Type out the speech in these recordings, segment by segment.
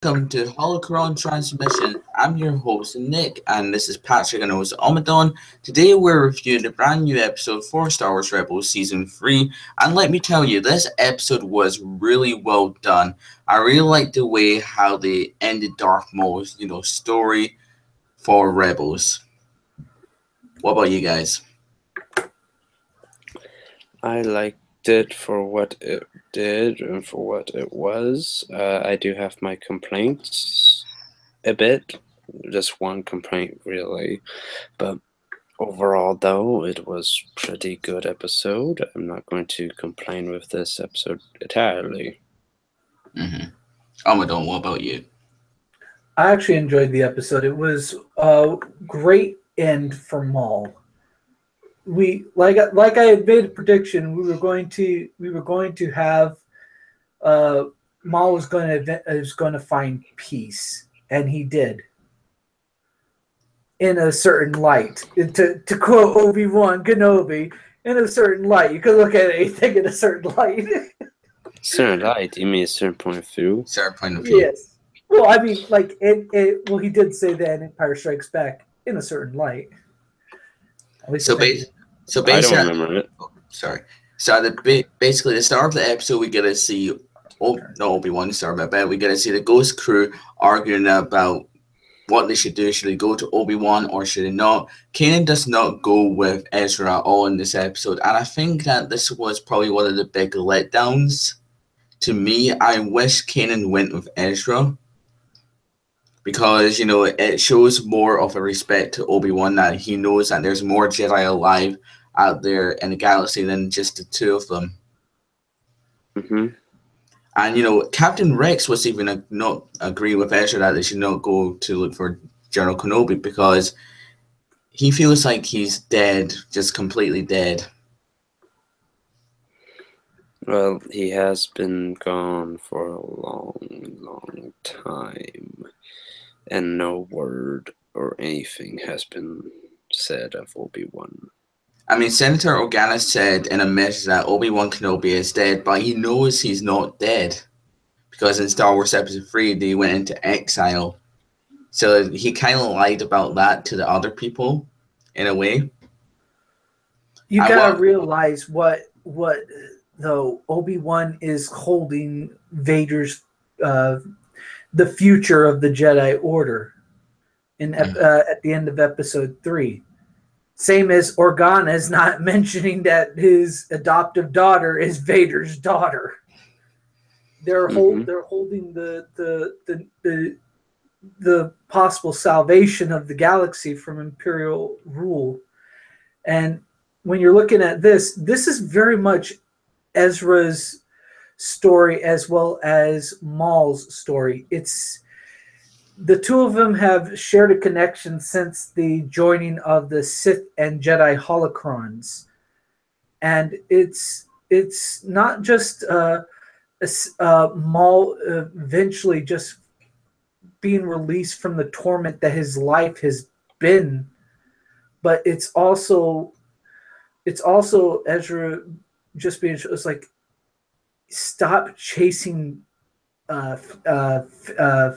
welcome to Holocron Transmission. I'm your host, Nick, and this is Patrick and also Omadon. Today we're reviewing the brand new episode for Star Wars Rebels Season 3, and let me tell you, this episode was really well done. I really liked the way how they ended Darth Maul's, story for Rebels. What about you guys? I liked it for what it did and for what it was. I do have my complaints a bit, just one complaint really, but overall though it was pretty good episode. I'm not going to complain with this episode entirely. Amadon, what about you? I actually enjoyed the episode. It was a great end for Maul. We like I had made a prediction. We were going to have Maul was going to find peace, and he did in a certain light. To quote Obi-Wan Kenobi, in a certain light. You could look at anything in a certain light. Certain light? You mean a certain point of view? Certain point of view. Yes. Well, I mean, like well, he did say that in Empire Strikes Back in a certain light. So basically, I don't remember it. Sorry. So basically, the start of the episode, we get to see, Obi-Wan, but we get to see the Ghost crew arguing about what they should do. Should they go to Obi-Wan or should they not? Kanan does not go with Ezra at all in this episode, and I think that this was probably one of the big letdowns. To me, I wish Kanan went with Ezra because, it shows more of a respect to Obi-Wan that he knows that there's more Jedi alive out there in the galaxy than just the two of them. Mm-hmm. And, Captain Rex was even not agree with Ezra that they should not go to look for General Kenobi because he feels like he's dead, just completely dead. Well, he has been gone for a long, long time, and no word or anything has been said of Obi-Wan. I mean, Senator Organa said in a message that Obi-Wan Kenobi is dead, but he knows he's not dead because in Star Wars Episode 3, they went into exile. So he kind of lied about that to the other people, in a way. You gotta realize what though Obi-Wan is holding Vader's the future of the Jedi Order at the end of Episode 3. Same as Organa is not mentioning that his adoptive daughter is Vader's daughter. They're holding the possible salvation of the galaxy from Imperial rule. And when you're looking at this is very much Ezra's story as well as Maul's story. It's the two of them have shared a connection since the joining of the Sith and Jedi holocrons, and it's not just Maul eventually just being released from the torment that his life has been, but it's also Ezra just being, it's like, stop chasing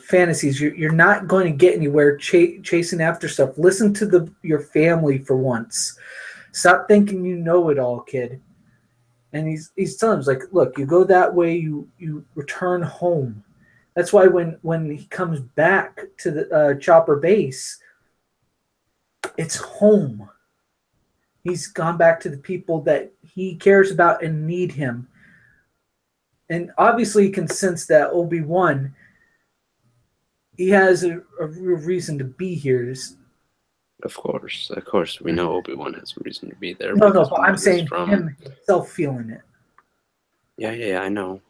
fantasies. You're not going to get anywhere chasing after stuff. Listen to your family for once. Stop thinking you know it all, kid. And he's telling him, like, look, you go that way, you return home. That's why when he comes back to the Chopper base, it's home. He's gone back to the people that he cares about and need him. And obviously you can sense that Obi-Wan, he has a real reason to be here. Of course. We know Obi-Wan has a reason to be there. No, but I'm saying him himself feeling it. Yeah, I know.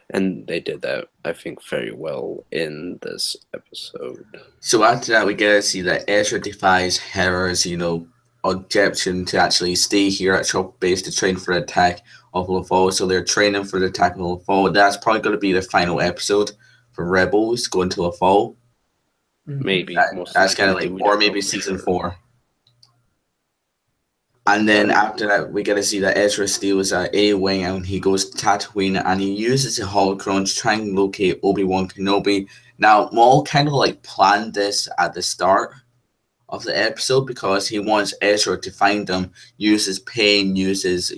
And they did that, I think, very well in this episode. So after that, we get to see that Ezra defies Hera's, objection to actually stay here at Chopper Base to train for the attack of Lothal. So they're training for the attack of Lothal. That's probably going to be the final episode for Rebels going to Lothal. Maybe. That's kind of like, or maybe season 4. And then after that, we get to see that Ezra steals A-Wing and he goes to Tatooine and he uses the holocron to try and locate Obi-Wan Kenobi. Now, Maul kind of like planned this at the start of the episode because he wants Ezra to find him, uses pain, uses,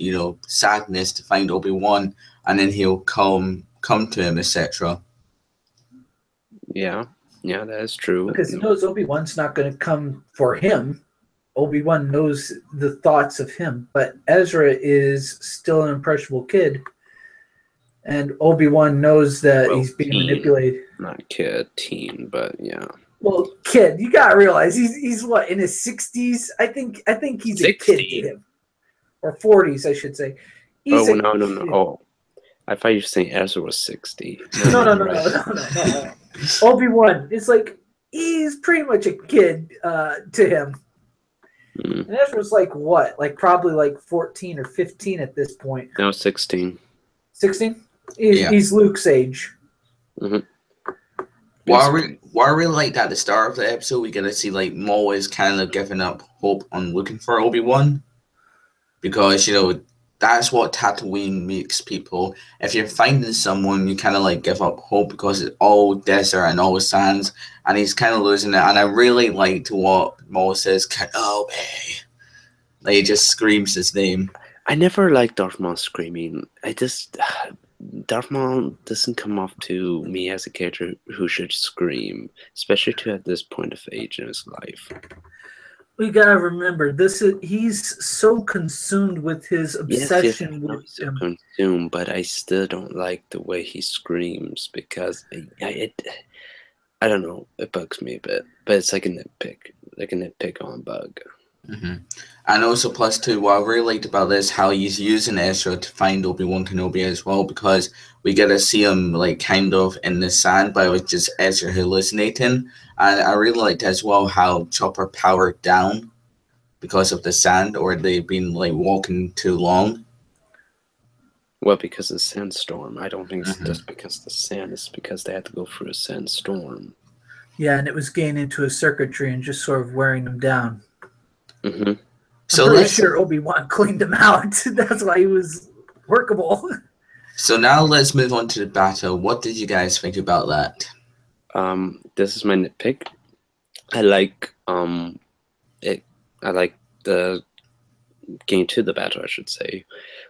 sadness to find Obi-Wan, and then he'll come to him, etc. Yeah, that is true. Because he knows Obi-Wan's not going to come for him. Obi-Wan knows the thoughts of him, but Ezra is still an impressionable kid, and Obi-Wan knows that he's being manipulated. Not kid, teen, but yeah. Well, kid, you gotta realize he's what, in his 60s? I think he's 60. A kid to him, or 40s, I should say. No. Oh, I thought you were saying Ezra was 60. No. Obi-Wan is like he's pretty much a kid to him. And Ezra's like what? Like probably like 14 or 15 at this point. No, 16. 16? He's Luke's age. Mm-hmm. What I really liked at the start of the episode, we get to see like Maul is kind of giving up hope on looking for Obi-Wan. Because, that's what Tatooine makes people. If you're finding someone, you kind of like give up hope because it's all desert and all sands, and he's kind of losing it. And I really liked what Maul says, Kenobi. Like he just screams his name. I never liked Darth Maul screaming. Darth Maul doesn't come off to me as a character who should scream, especially at this point of age in his life. We gotta remember he's so consumed with his obsession with him. So consumed, but I still don't like the way he screams because I don't know, it bugs me a bit. But it's like a nitpick on bug. Mm-hmm. And also plus two, what I really liked about this, how he's using Ezra to find Obi-Wan Kenobi as well, because we get to see him like kind of in the sand, but it was just Ezra hallucinating. And I really liked as well how Chopper powered down because of the sand, or they've been like walking too long. Well, because of the sandstorm. I don't think it's just because of the sand, it's because they had to go through a sandstorm. Yeah, and it was getting into a circuitry and just sort of wearing them down. Mm-hmm. So I'm pretty sure Obi-Wan cleaned him out. That's why he was workable. So now let's move on to the battle. What did you guys think about that? This is my nitpick. I like it. I like the getting to the battle, I should say,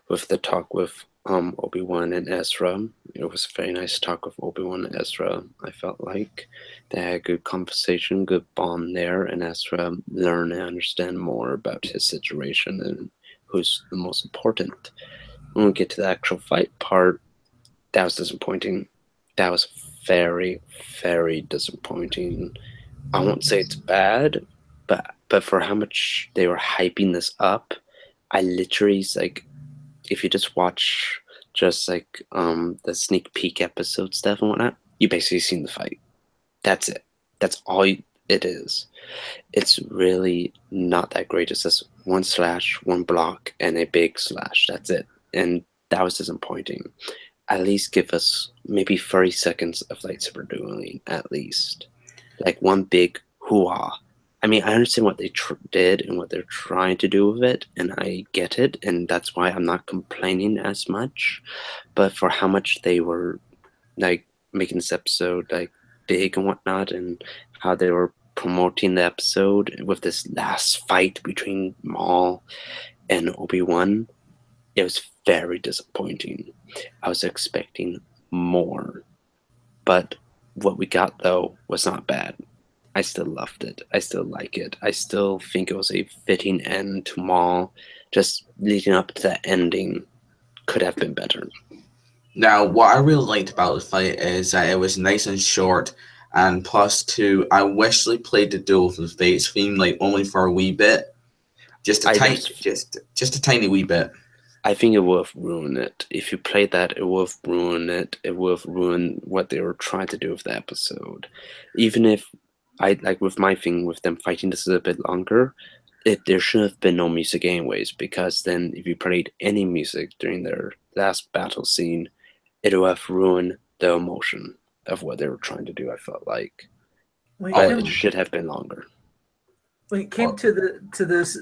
with the talk with Obi-Wan and Ezra. It was a very nice talk with Obi-Wan and Ezra. I felt like they had a good conversation, good bond there, and Ezra learned and understand more about his situation and who's the most important. When we get to the actual fight part, that was disappointing. That was very, very disappointing. I won't say it's bad, but for how much they were hyping this up, I literally, like, if you just watch the sneak peek episode stuff and whatnot, you basically seen the fight. That's it. That's all it is. It's really not that great. It's just one slash, one block, and a big slash. That's it. And that was disappointing. At least give us maybe 30 seconds of lightsaber dueling, at least. Like one big hoo-ah. I mean, I understand what they did and what they're trying to do with it, and I get it, and that's why I'm not complaining as much. But for how much they were, like, making this episode, like, big and whatnot, and how they were promoting the episode with this last fight between Maul and Obi-Wan, it was very disappointing. I was expecting more. But what we got, though, was not bad. I still loved it. I still like it. I still think it was a fitting end to Maul. Just leading up to that ending could have been better. Now, what I really liked about the fight is that it was nice and short, and plus two, I wish they played the Duel of the Fates theme like only for a wee bit, just a tiny wee bit. I think it would have ruined it. If you played that, it would have ruined it. It would have ruined what they were trying to do with the episode. Even if with my thing with them fighting this a bit longer, there should have been no music anyways, because then if you played any music during their last battle scene, it would have ruined the emotion of what they were trying to do, I felt like. But it should have been longer. when it came to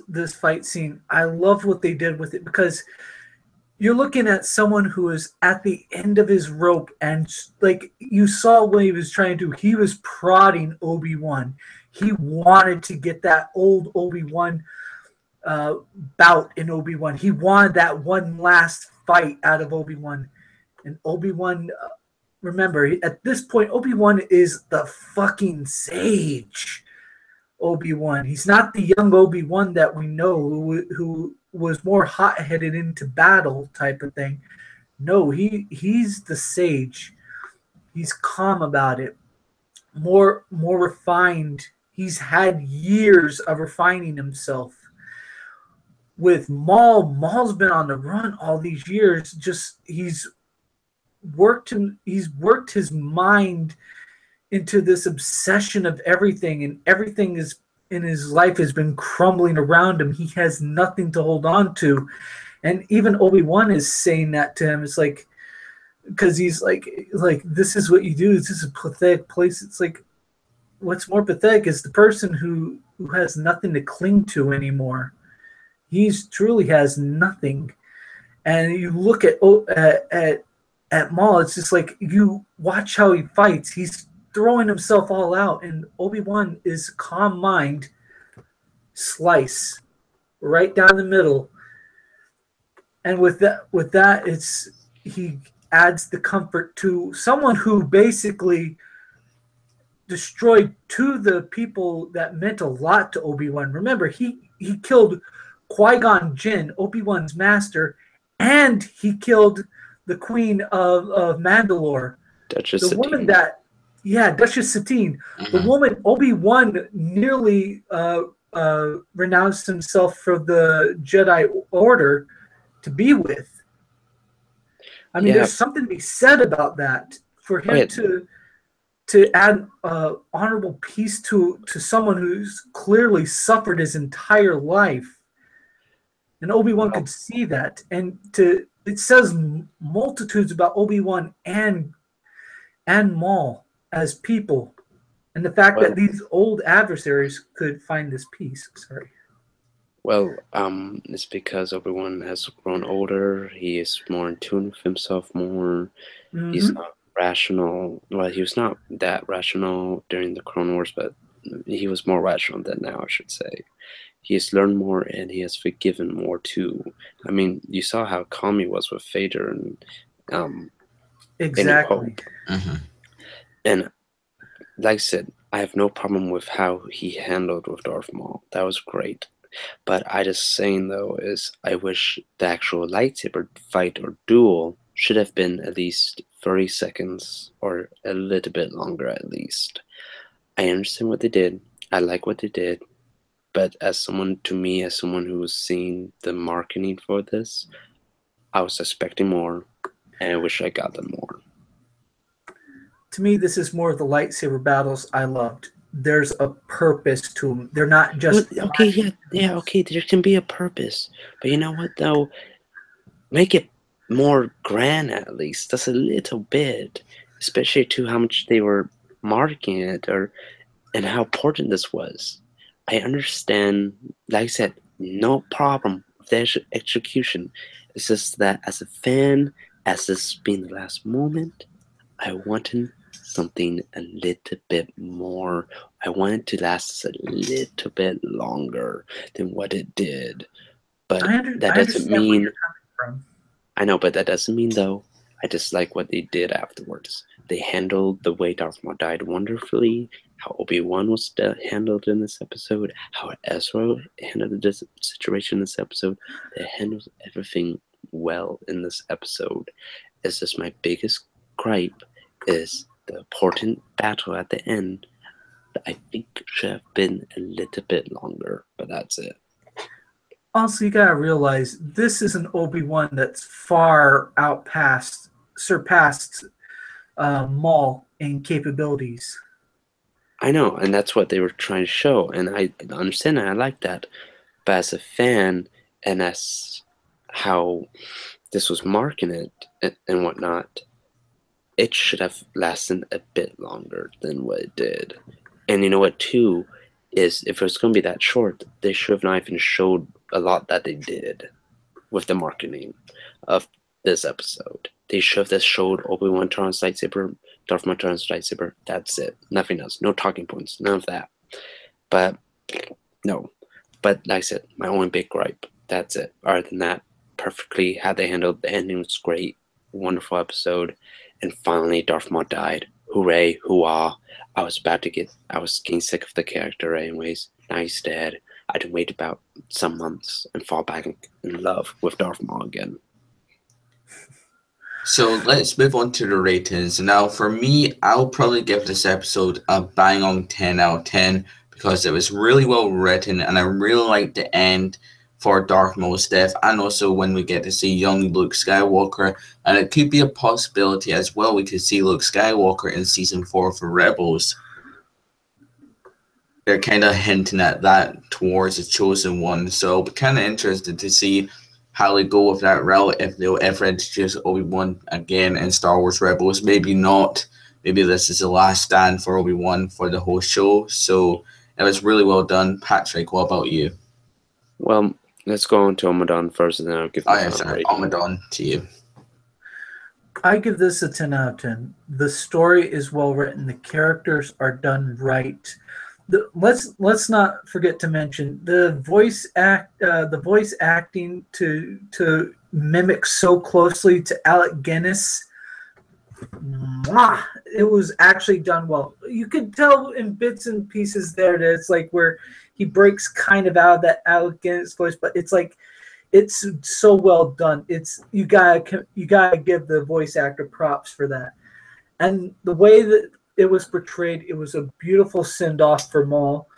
this fight scene, I love what they did with it because you're looking at someone who is at the end of his rope, and like you saw when he was trying to, he was prodding Obi-Wan. He wanted to get that old Obi-Wan bout in Obi-Wan. He wanted that one last fight out of Obi-Wan, and Obi-Wan. Remember, at this point, Obi-Wan is the fucking sage. Obi-Wan. He's not the young Obi-Wan that we know who was more hot-headed into battle type of thing. No, he's the sage. He's calm about it. More refined. He's had years of refining himself. With Maul's been on the run all these years. Just he's worked his mind into this obsession of everything, and everything is in his life has been crumbling around him. He has nothing to hold on to. And even Obi-Wan is saying that to him. It's like, because he's like, this is what you do. This is a pathetic place. It's like, what's more pathetic is the person who has nothing to cling to anymore. He's truly has nothing. And you look at Maul, it's just like, you watch how he fights. He's throwing himself all out, and Obi-Wan is calm mind, slice right down the middle. And with that, it's he adds the comfort to someone who basically destroyed two of the people that meant a lot to Obi-Wan. Remember, he killed Qui-Gon Jinn, Obi-Wan's master, and he killed the Queen of Mandalore, Duchess the Satine. woman that. Yeah, Duchess Satine. The woman Obi-Wan nearly renounced himself for the Jedi Order to be with. I mean, there's something to be said about that. For him to add honorable peace to someone who's clearly suffered his entire life. And Obi-Wan could see that. And it says multitudes about Obi-Wan and Maul as people, and the fact that these old adversaries could find this peace. Sorry. Well, it's because Obi-Wan has grown older. He is more in tune with himself more. Mm-hmm. He's not rational. Well, he was not that rational during the Clone Wars, but he was more rational than now, I should say. He has learned more, and he has forgiven more too. I mean, you saw how calm he was with Vader and exactly. And like I said, I have no problem with how he handled with Darth Maul. That was great. But I just saying though is I wish the actual lightsaber fight or duel should have been at least 30 seconds or a little bit longer at least. I understand what they did. I like what they did. But as someone who was seeing the marketing for this, I was expecting more, and I wish I got them more. To me, this is more of the lightsaber battles I loved. There's a purpose to them. They're not just... Okay, okay, there can be a purpose. But you know what, though? Make it more grand, at least. Just a little bit. Especially to how much they were marking it, and how important this was. I understand, like I said, no problem with the execution. It's just that as a fan, as this being the last moment, I wanted something a little bit more. I wanted to last a little bit longer than what it did. But that doesn't mean... where you're coming from. I know, but that doesn't mean, though, I just like what they did afterwards. They handled the way Darth Maul died wonderfully, how Obi-Wan was handled in this episode, how Ezra handled this situation in this episode. They handled everything well in this episode. It's just my biggest gripe is the important battle at the end that I think should have been a little bit longer, but that's it. Also, you gotta realize this is an Obi-Wan that's far surpassed Maul in capabilities. I know, and that's what they were trying to show, and I understand and I like that. But as a fan, and as how this was marketed and whatnot, it should have lasted a bit longer than what it did. And you know what, too? is if it was going to be that short, they should have not even showed a lot that they did with the marketing of this episode. They should have just showed Obi-Wan turn on his lightsaber, Darth Maul turn on his lightsaber. That's it. Nothing else. No talking points. None of that. But no. But like I said, my only big gripe. That's it. Other than that, perfectly how they handled the ending was great. Wonderful episode. And finally, Darth Maul died. Hooray, hoo-ah. I was getting sick of the character anyways. Now he's dead. I had to wait about some months and fall back in love with Darth Maul again. So let's move on to the ratings. Now, for me, I'll probably give this episode a bang on 10 out of 10 because it was really well written and I really liked the end for Darth Maul's death, and also when we get to see young Luke Skywalker, and it could be a possibility as well we could see Luke Skywalker in season 4 for Rebels. They're kind of hinting at that towards the Chosen One, so I'll be kind of interested to see how they go with that route, if they'll ever introduce Obi-Wan again in Star Wars Rebels. Maybe not. Maybe this is the last stand for Obi-Wan for the whole show. So it was really well done. Patrick, what about you? Well, let's go on to Omadon first, and then I'll give the final rating. Omadon, to you. I give this a 10 out of 10. The story is well written. The characters are done right. Let's not forget to mention the voice acting to mimic so closely to Alec Guinness. Mwah! It was actually done well. You could tell in bits and pieces there that it's like where he breaks kind of out of that Alec Guinness voice, but it's like it's so well done. It's you gotta give the voice actor props for that, and the way that it was portrayed, it was a beautiful send-off for Maul,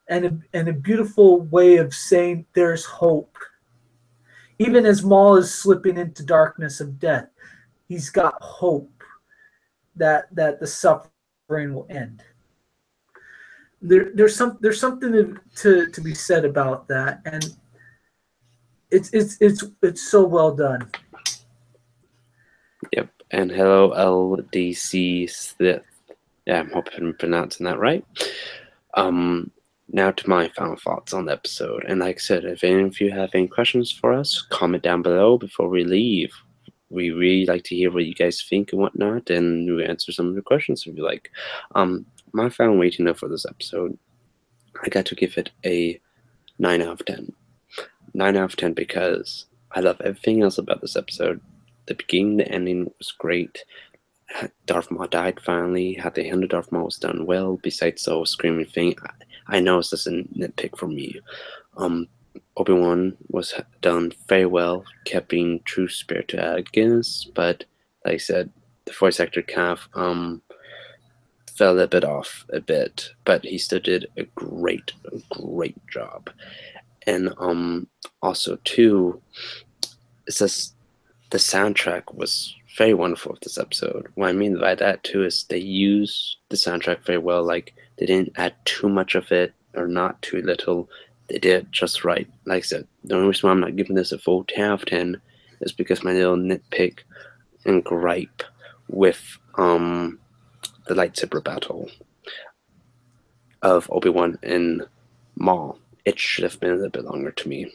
and a beautiful way of saying there's hope. Even as Maul is slipping into darkness of death, he's got hope that the suffering will end. There's something to be said about that, and it's so well done. Yep, and hello LDC Smith. Yeah, I'm hoping I'm pronouncing that right. Now to my final thoughts on the episode. And like I said, if any of you have any questions for us, comment down below before we leave. We really like to hear what you guys think and whatnot, and we answer some of your questions if you like. My final rating though for this episode, I got to give it a 9 out of 10. 9 out of 10 because I love everything else about this episode. The beginning, the ending was great. Darth Maul died finally. How they handled Darth Maul was done well. Besides the whole screaming thing, I know it's just a nitpick for me. Obi-Wan was done very well, kept being true spirit to Alec Guinness, but like I said, the voice actor kind of fell a bit off a bit, but he still did a great job. And also too, it's just the soundtrack was very wonderful with this episode. What I mean by that too is they used the soundtrack very well. Like they didn't add too much of it or not too little. They did it just right. Like I said, the only reason why I'm not giving this a full 10 out of 10 is because my little nitpick and gripe with the lightsaber battle of Obi-Wan and Maul. It should have been a little bit longer to me.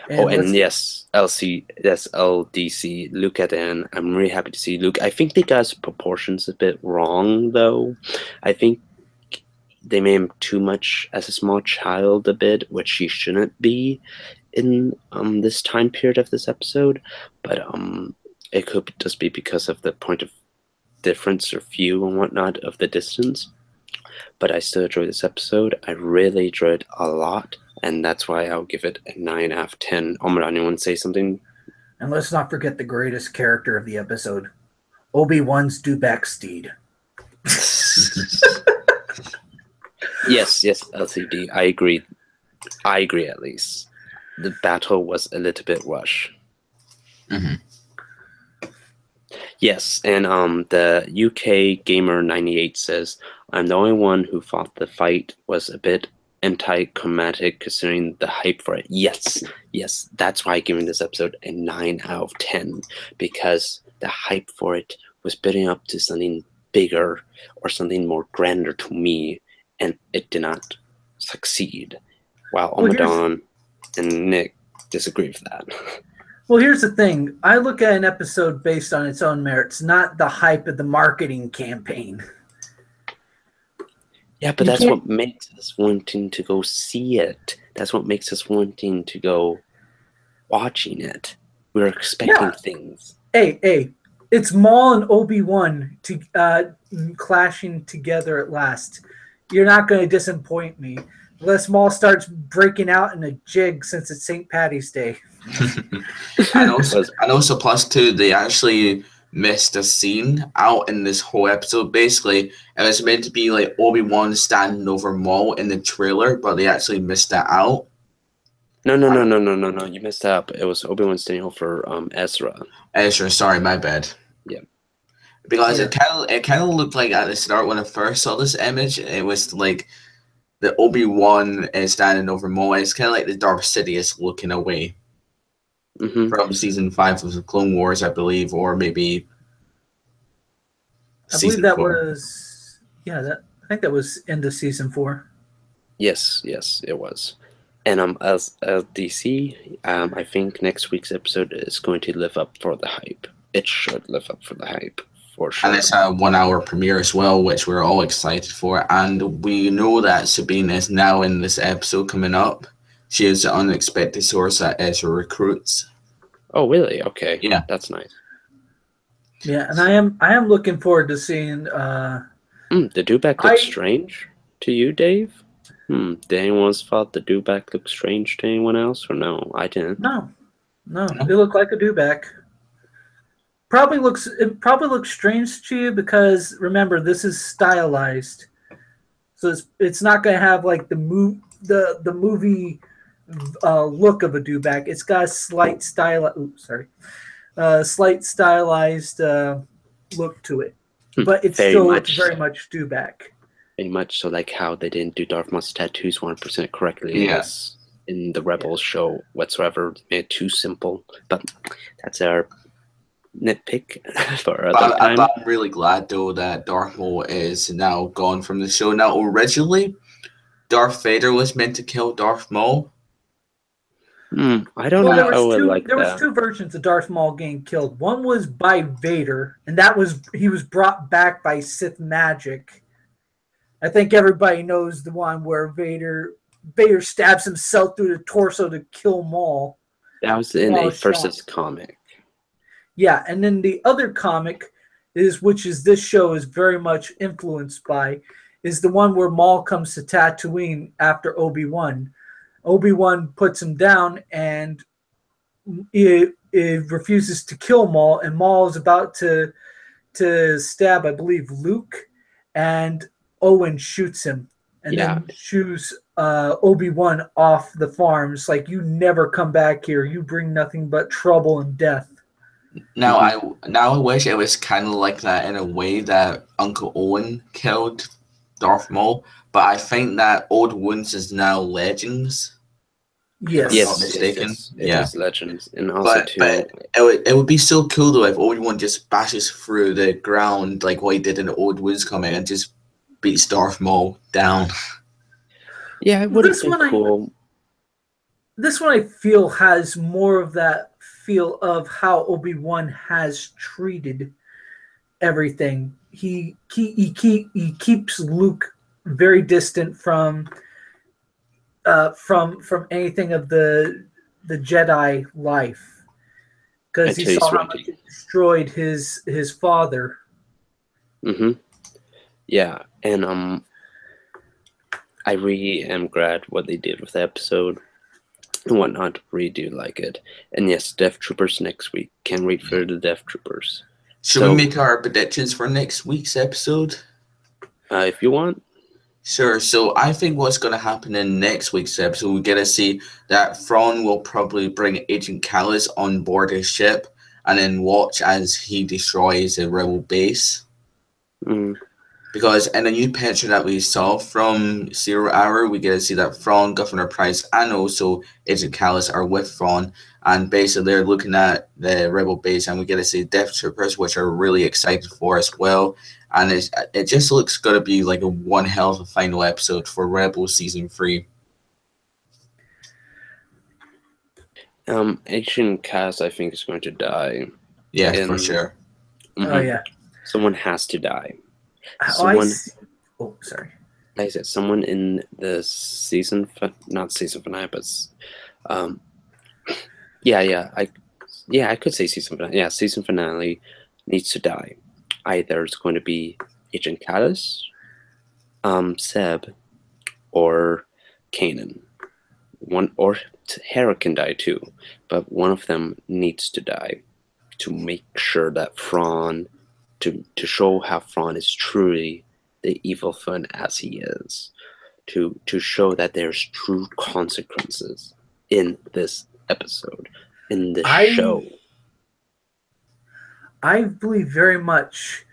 And yes, LDC, Luke at the end. I'm really happy to see Luke. I think they got his proportions a bit wrong, though. I think they made him too much as a small child a bit, which he shouldn't be in this time period of this episode. But it could just be because of the point of difference or view and whatnot of the distance. But I still enjoyed this episode. I really enjoyed it a lot. And that's why I'll give it a 9 out of 10. Omar, anyone say something? And let's not forget the greatest character of the episode, Obi-Wan's Dubak steed. Yes, LCD. I agree. I agree at least. The battle was a little bit rushed. Mm-hmm. Yes, and the UK Gamer 98 says, I'm the only one who thought the fight was a bit anticlimactic considering the hype for it. Yes, that's why I'm giving this episode a 9 out of 10, because the hype for it was building up to something bigger or something more grander to me, and it did not succeed, while Well, here's- Almadon and Nick disagree with that. Well, here's the thing. I look at an episode based on its own merits, not the hype of the marketing campaign. Yeah, but You that's can't- what makes us wanting to go see it. That's what makes us wanting to go watching it. We're expecting Yeah. things. Hey, it's Maul and Obi-Wan clashing together at last. You're not going to disappoint me. Unless Maul starts breaking out in a jig since it's St. Patty's Day. And also, plus two, they actually missed a scene out in this whole episode. Basically, it was meant to be like Obi-Wan standing over Maul in the trailer, but they actually missed that out. No. You messed up. It was Obi-Wan standing over Ezra. Ezra, sorry, my bad. Yeah. Because Yeah. it kind of looked like at the start when I first saw this image, it was like the Obi-Wan is standing over Maul. It's kind of like the Darth Sidious looking away Hmm. from season 5 of the Clone Wars, I believe, or maybe. I believe season that 4. was I think that was end of season 4. Yes, it was. And as DC, I think next week's episode is going to live up for the hype. It should live up for the hype, for sure. And it's a 1 hour premiere as well, which we're all excited for. And we know that Sabine is now in this episode coming up. She is the unexpected source that Ezra recruits. Oh, really? Okay. Yeah. That's nice. Yeah, and I am looking forward to seeing The Dewback looks strange to you, Dave? Did anyone else thought the Dewback looked strange to anyone else, or no? I didn't. No, they look like a dewback. It probably looks strange to you because remember this is stylized, so it's not going to have like the movie look of a dewback. It's got a slight stylized look to it, but it's Very still much very so. much dewback. Very much so, like how they didn't do Darth Maul's tattoos 100% correctly. Yes. In the Rebels show whatsoever. Made it too simple. But that's our nitpick for another time. But I'm really glad, though, that Darth Maul is now gone from the show. Now, originally, Darth Vader was meant to kill Darth Maul. I don't know how I would like there that. was two versions of Darth Maul getting killed. One was by Vader, and he was brought back by Sith magic. I think everybody knows the one where Vader stabs himself through the torso to kill Maul. That was in Maul a is shot. versus comic. Yeah, and then the other comic which this show is very much influenced by, is the one where Maul comes to Tatooine after Obi-Wan. Obi-Wan puts him down and it refuses to kill Maul, and Maul is about to stab, I believe, Luke, and Owen shoots him and then shoots Obi-Wan off the farm. It's like, you never come back here. You bring nothing but trouble and death. Now, I wish it was kind of like that in a way that Uncle Owen killed Darth Maul, but I think that Old Wounds is now Legends. Yes. Yes. Not mistaken. It Yeah. is Legends. And also, But it would be so cool, though, if Obi-Wan just bashes through the ground like what he did in the Old Wounds comic and just beats Darth Maul down. yeah, it would have This been one cool. This one I feel has more of that feel of how Obi-Wan has treated everything. He keeps Luke very distant from anything of the Jedi life, because he Until saw he's how much ready. it destroyed his father. Yeah, and I really am glad what they did with the episode and whatnot. Really do like it. And yes, Death Troopers next week. Can't wait for the Death Troopers. Should we make our predictions for next week's episode? If you want. Sure. So I think what's going to happen in next week's episode, we get to see that Thrawn will probably bring Agent Kallus on board his ship and then watch as he destroys a rebel base. Because in a new picture that we saw from 0 Hour, we get to see that Thrawn, Governor Price, and also Agent Callus are with Thrawn. And basically, they're looking at the Rebel base, and we get to see Death Troopers, which are really excited for as well. And it just looks going to be like a one hell of a final episode for Rebel Season 3. Agent Cass, I think, is going to die. Yeah, for sure. Oh, yeah. Someone has to die. Oh, sorry. Like I said, someone in the season, not season finale, but I could say season finale. Yeah, season finale needs to die. Either it's going to be Agent Callus, Seb, or Kanan. One or Hera can die too, but one of them needs to die to make sure that Thrawn, to show how Thrawn is truly the evil villain as he is, to show that there's true consequences in this episode, in this show. I believe very much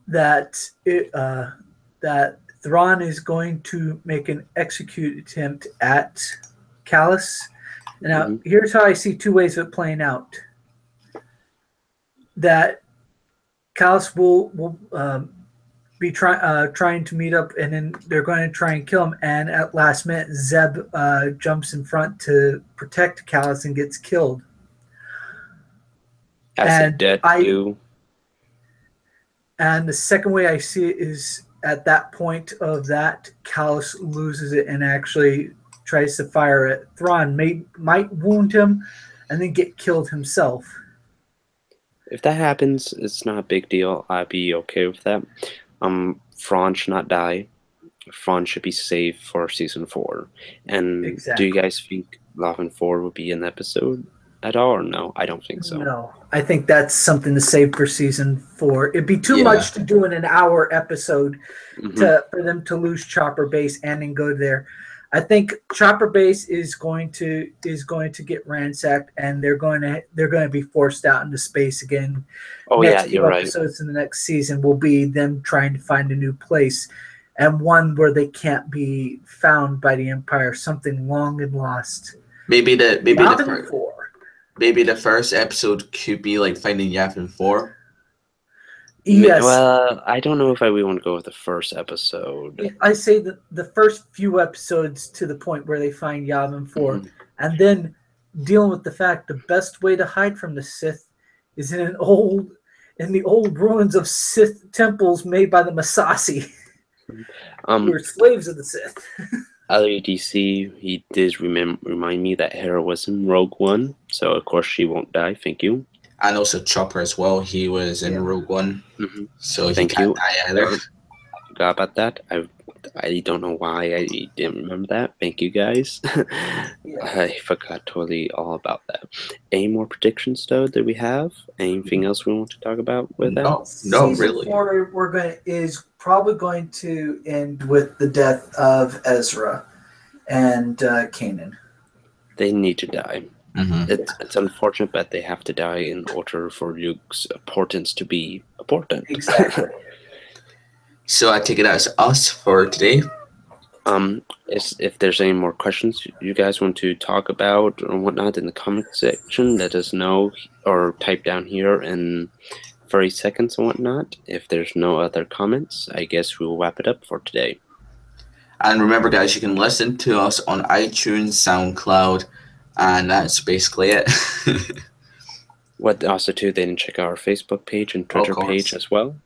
that that Thrawn is going to make an execute attempt at Callus. Now, here's how I see two ways of it playing out. That Callus will be trying to meet up, and then they're going to try and kill him. And at last minute, Zeb jumps in front to protect Callus and gets killed. And the second way I see it is at that point of that, Callus loses it and actually tries to fire at Thrawn. Might wound him and then get killed himself. If that happens, it's not a big deal. I'd be okay with that. Thrawn should not die. Thrawn should be saved for season 4. And exactly. Do you guys think Yavin 4 would be an episode at all, or no? I don't think so. No, I think that's something to save for season 4. It'd be too much to do in an hour episode for them to lose Chopper Base and then go there. I think Chopper Base is going to get ransacked, and they're going to be forced out into space again. Oh next yeah, you're right. Episodes in the next season will be them trying to find a new place, and one where they can't be found by the Empire. Something long and lost. Maybe the first episode could be like finding Yavin 4. Yes. Well, I don't know if I would want to go with the first episode. I say the first few episodes to the point where they find Yavin 4, and then dealing with the fact the best way to hide from the Sith is in the old ruins of Sith temples made by the Massassi, who are slaves of the Sith. LADC, he did remind me that Hera was in Rogue One, so of course she won't die. Thank you. And also Chopper as well. He was in Rogue One, so he Thank can't you. die either. I forgot about that. I don't know why I didn't remember that. Thank you guys. I forgot totally all about that. Any more predictions though that we have? Anything else we want to talk about with that? No, Season really. 4 is probably going to end with the death of Ezra and Kanan. They need to die. It's unfortunate that they have to die in order for Luke's importance to be important. Exactly. So I take it as us for today. If there's any more questions you guys want to talk about or whatnot in the comment section, let us know or type down here in 30 seconds and whatnot. If there's no other comments, I guess we'll wrap it up for today. And remember, guys, you can listen to us on iTunes, SoundCloud, and that's basically it. What also too, they can check out our Facebook page and Twitter page as well.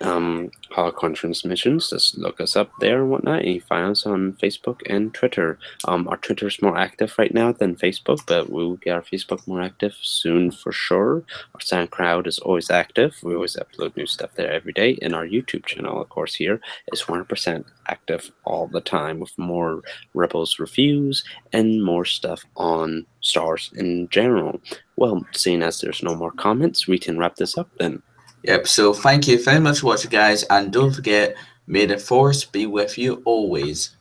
Holocron Transmissions, just look us up there and whatnot, and you find us on Facebook and Twitter. Our Twitter is more active right now than Facebook, but we'll get our Facebook more active soon for sure. Our SoundCloud is always active. We always upload new stuff there every day, and our YouTube channel, of course, here is 100% active all the time with more Rebels reviews and more stuff on Star Wars in general. Well, seeing as there's no more comments, we can wrap this up then. Yep, so thank you very much for watching, guys, and don't forget, may the Force be with you always.